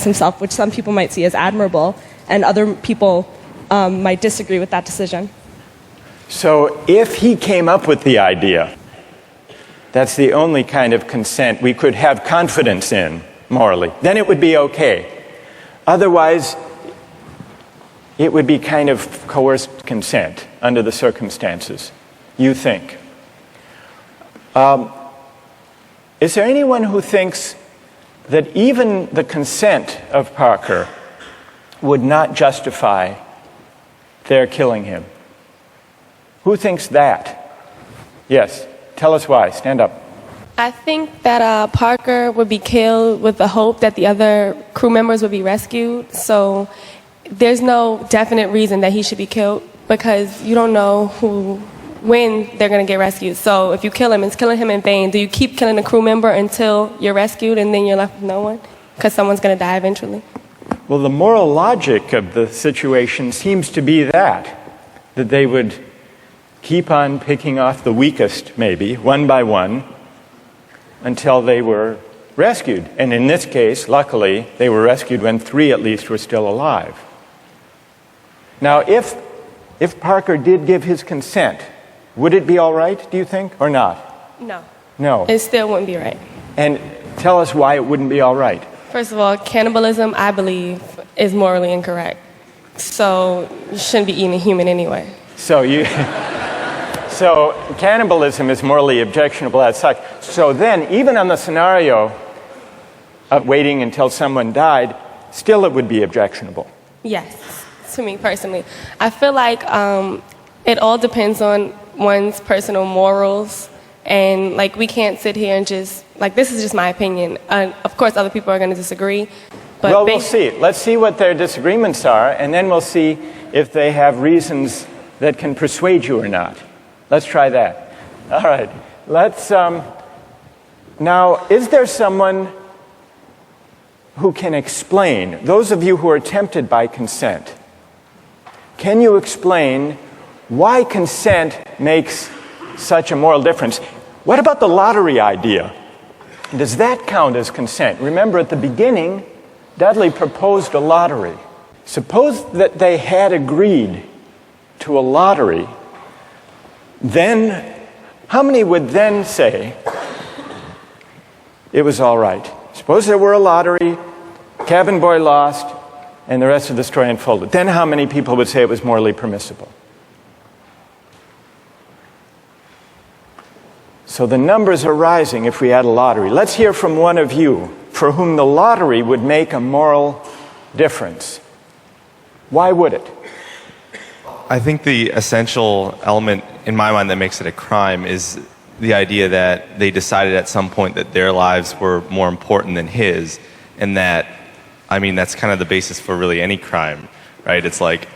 himself, which some people might see as admirable, and other people might disagree with that decision. So if he came up with the idea, that's the only kind of consent we could have confidence in morally, then it would be okay. Otherwise, it would be kind of coerced consent under the circumstances, you think. Is there anyone who thinks that even the consent of Parker would not justify their killing him? Who thinks that? Yes, tell us why. Stand up. I think that Parker would be killed with the hope that the other crew members would be rescued. So there's no definite reason that he should be killed because you don't know when they're going to get rescued. So if you kill him, it's killing him in vain. Do you keep killing a crew member until you're rescued and then you're left with no one? Because someone's going to die eventually. Well, the moral logic of the situation seems to be that they would keep on picking off the weakest, maybe, one by one, until they were rescued. And in this case, luckily, they were rescued when 3 at least were still alive. Now, if Parker did give his consent, would it be all right, do you think, or not? No. No. It still wouldn't be right. And tell us why it wouldn't be all right. First of all, cannibalism, I believe, is morally incorrect. So you shouldn't be eating a human anyway. So cannibalism is morally objectionable as such. So then, even on the scenario of waiting until someone died, still it would be objectionable. Yes, to me personally. I feel like it all depends on one's personal morals. And like we can't sit here and just, like this is just my opinion. Of course other people are going to disagree. But well, we'll see. Let's see what their disagreements are, and then we'll see if they have reasons that can persuade you or not. Let's try that. All right. Let's, now, is there someone who can explain, those of you who are tempted by consent, can you explain why consent makes such a moral difference? What about the lottery idea? Does that count as consent? Remember, at the beginning, Dudley proposed a lottery. Suppose that they had agreed to a lottery, then how many would then say it was all right? Suppose there were a lottery, cabin boy lost, and the rest of the story unfolded. Then how many people would say it was morally permissible? So the numbers are rising if we had a lottery. Let's hear from one of you for whom the lottery would make a moral difference. Why would it? I think the essential element in my mind that makes it a crime is the idea that they decided at some point that their lives were more important than his, and that, I mean, that's kind of the basis for really any crime, right? It's like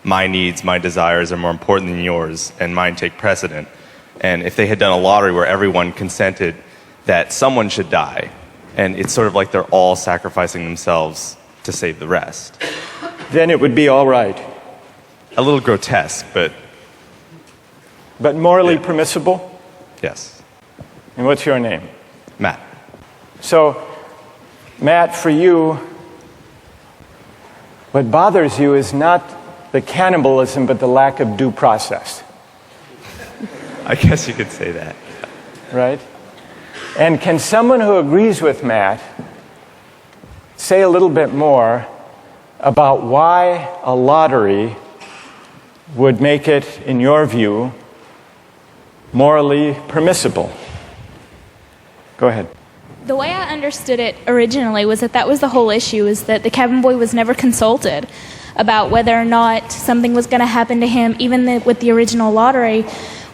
my needs, my desires are more important than yours, and mine take precedent. And if they had done a lottery where everyone consented that someone should die, and it's sort of like they're all sacrificing themselves to save the rest, then it would be all right. A little grotesque, but morally permissible? Yes. And what's your name? Matt. So, Matt, for you, what bothers you is not the cannibalism, but the lack of due process. I guess you could say that. Right? And can someone who agrees with Matt say a little bit more about why a lottery would make it, in your view, morally permissible? Go ahead. The way I understood it originally was that was the whole issue, is that the cabin boy was never consulted about whether or not something was going to happen to him, even with the original lottery,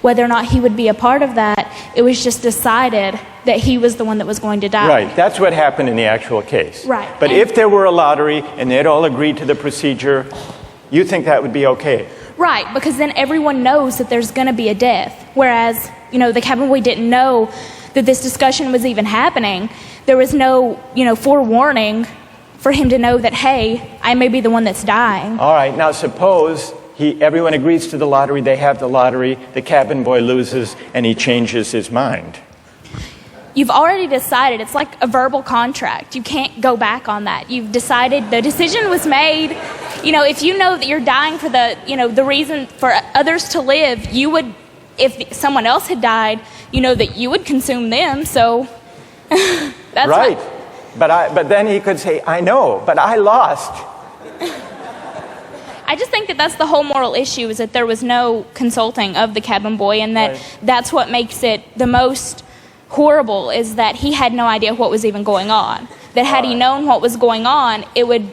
whether or not he would be a part of that. It was just decided that he was the one that was going to die. Right, that's what happened in the actual case. Right. But if there were a lottery and they'd all agreed to the procedure, you think that would be okay? Right, because then everyone knows that there's going to be a death. Whereas, the cabin boy didn't know that this discussion was even happening. There was no, forewarning for him to know that, hey, I may be the one that's dying. All right, now suppose everyone agrees to the lottery, they have the lottery, the cabin boy loses, and he changes his mind. you've already decided. It's like a verbal contract. You can't go back on that. You've decided, the decision was made. You know, if you know that you're dying for the reason for others to live, you would, if someone else had died, you know that you would consume them. So that's right. But then he could say, I know, but I lost. I just think that that's the whole moral issue, is that there was no consulting of the cabin boy, and that that's what makes it the most horrible, is that he had no idea what was even going on. That had he known what was going on, it would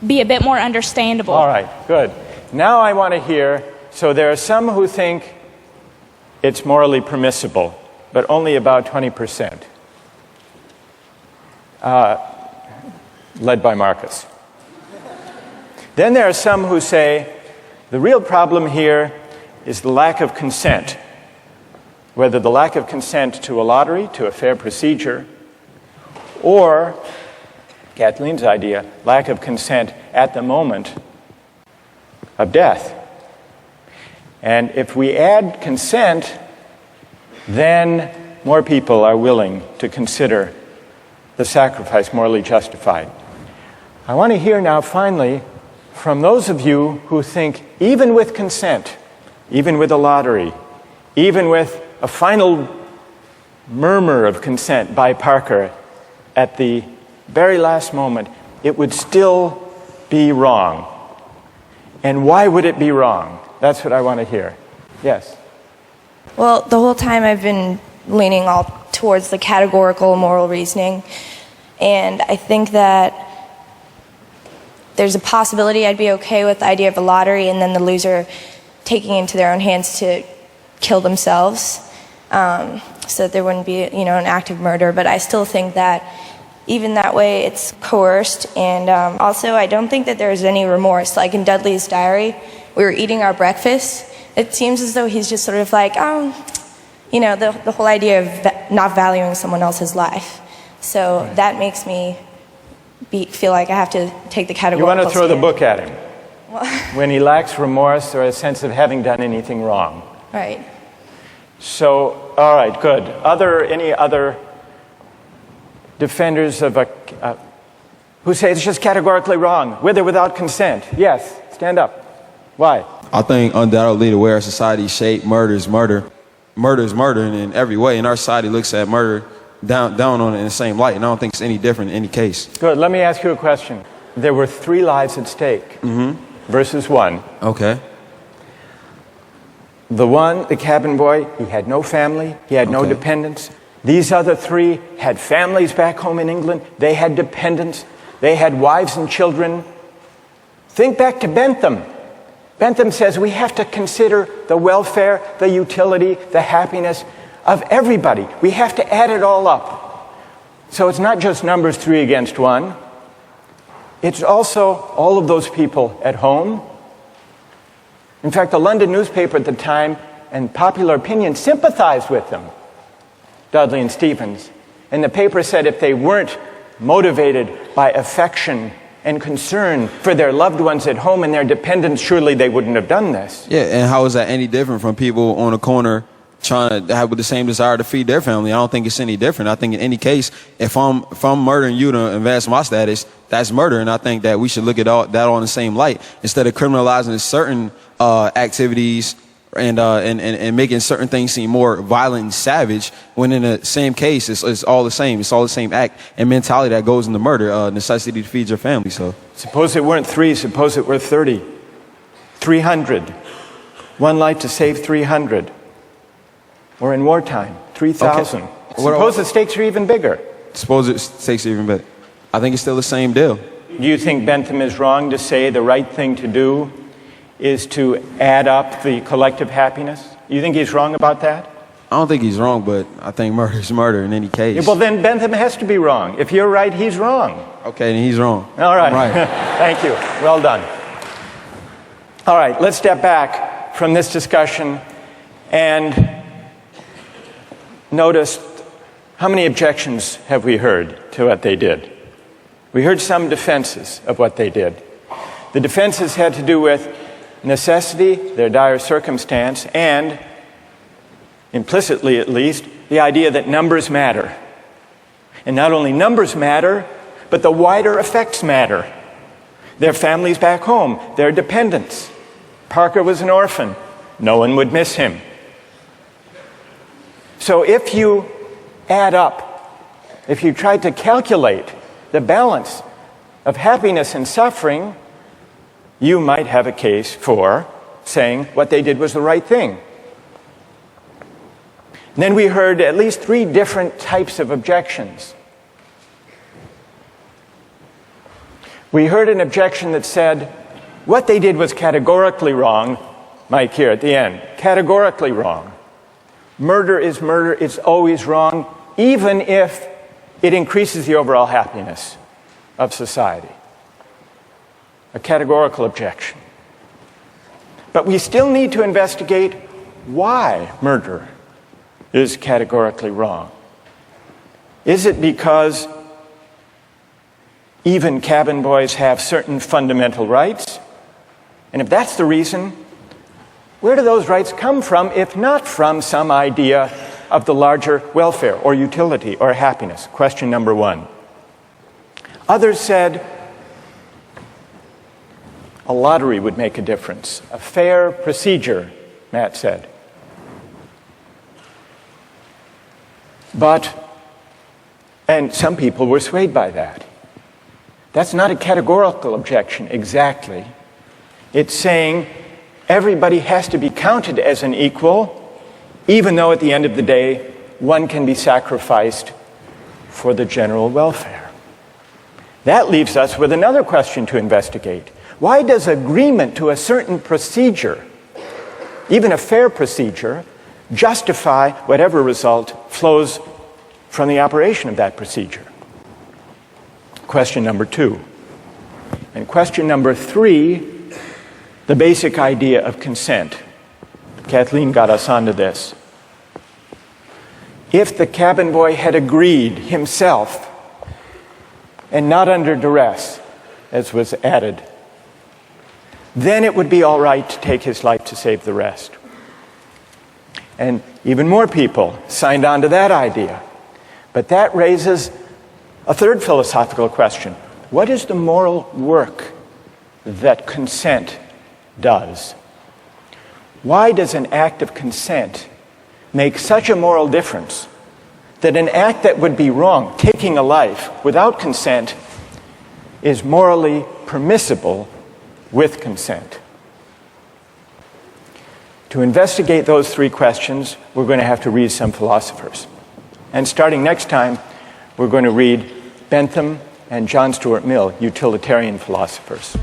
be a bit more understandable. All right, good. Now I want to hear, so there are some who think it's morally permissible, but only about 20%. Led by Marcus. Then there are some who say the real problem here is the lack of consent. Whether the lack of consent to a lottery, to a fair procedure, or, Kathleen's idea, lack of consent at the moment of death. And if we add consent, then more people are willing to consider the sacrifice morally justified. I want to hear now, finally, from those of you who think even with consent, even with a lottery, even with a final murmur of consent by Parker at the very last moment, it would still be wrong. And why would it be wrong? That's what I want to hear. Yes? Well, the whole time I've been leaning all towards the categorical moral reasoning, and I think that there's a possibility I'd be okay with the idea of a lottery and then the loser taking it into their own hands to kill themselves, so that there wouldn't be, an act of murder. But I still think that even that way it's coerced, and also I don't think that there's any remorse. Like in Dudley's diary, we were eating our breakfast. It seems as though he's just sort of like, the whole idea of not valuing someone else's life. So that makes me feel like I have to take the categorical. You want to throw the book at him Well, when he lacks remorse or a sense of having done anything wrong. right. So, all right, good. Any other defenders of who say it's just categorically wrong, with or without consent? Yes, stand up. Why? I think undoubtedly the way our society is shaped, murder is murder. Murder is murder in every way, and our society looks at murder down on it in the same light, and I don't think it's any different in any case. Good. Let me ask you a question. There were 3 lives at stake versus 1. Okay. The cabin boy, he had no family, he had no dependents. These other 3 had families back home in England. They had dependents. They had wives and children. Think back to Bentham. Bentham says we have to consider the welfare, the utility, the happiness of everybody. We have to add it all up. So it's not just numbers 3 against 1. It's also all of those people at home. In fact, the London newspaper at the time and popular opinion sympathized with them, Dudley and Stevens. And the paper said if they weren't motivated by affection and concern for their loved ones at home and their dependents, surely they wouldn't have done this. Yeah, and how is that any different from people on the corner trying to have with the same desire to feed their family? I don't think it's any different. I think in any case, if I'm murdering you to advance my status, that's murder, and I think that we should look at that all in the same light instead of criminalizing certain activities and making certain things seem more violent and savage. When in the same case, it's all the same. It's all the same act and mentality that goes into murder, necessity to feed your family. So suppose it weren't 3. Suppose it were 30, 300. 1 life to save 300. Or in wartime, 3,000. Okay. Suppose the stakes are even bigger. Suppose the stakes are even bigger. I think it's still the same deal. Do you think Bentham is wrong to say the right thing to do is to add up the collective happiness? You think he's wrong about that? I don't think he's wrong, but I think murder is murder in any case. Yeah, well, then Bentham has to be wrong. If you're right, he's wrong. Okay, then he's wrong. All right. Right. Thank you. Well done. All right, let's step back from this discussion and notice how many objections have we heard to what they did. We heard some defenses of what they did. The defenses had to do with necessity, their dire circumstance, and, implicitly at least, the idea that numbers matter. And not only numbers matter, but the wider effects matter. Their families back home, their dependents. Parker was an orphan. No one would miss him. So if you add up, if you try to calculate the balance of happiness and suffering, you might have a case for saying what they did was the right thing. And then we heard at least 3 different types of objections. We heard an objection that said, what they did was categorically wrong. Mike here at the end, categorically wrong. Murder is murder, it's always wrong, even if it increases the overall happiness of society. A categorical objection. But we still need to investigate why murder is categorically wrong. Is it because even cabin boys have certain fundamental rights? And if that's the reason, where do those rights come from, if not from some idea of the larger welfare or utility or happiness? Question number 1. Others said a lottery would make a difference. A fair procedure, Matt said. And some people were swayed by that. That's not a categorical objection exactly. It's saying everybody has to be counted as an equal, even though at the end of the day, one can be sacrificed for the general welfare. That leaves us with another question to investigate. Why does agreement to a certain procedure, even a fair procedure, justify whatever result flows from the operation of that procedure? Question number 2. And question number 3, the basic idea of consent. Kathleen got us onto this. If the cabin boy had agreed himself, and not under duress, as was added, then it would be all right to take his life to save the rest. And even more people signed on to that idea. But that raises a third philosophical question. What is the moral work that consent does? Why does an act of consent make such a moral difference that an act that would be wrong, taking a life without consent, is morally permissible with consent? To investigate those 3 questions, we're going to have to read some philosophers. And starting next time, we're going to read Bentham and John Stuart Mill, utilitarian philosophers.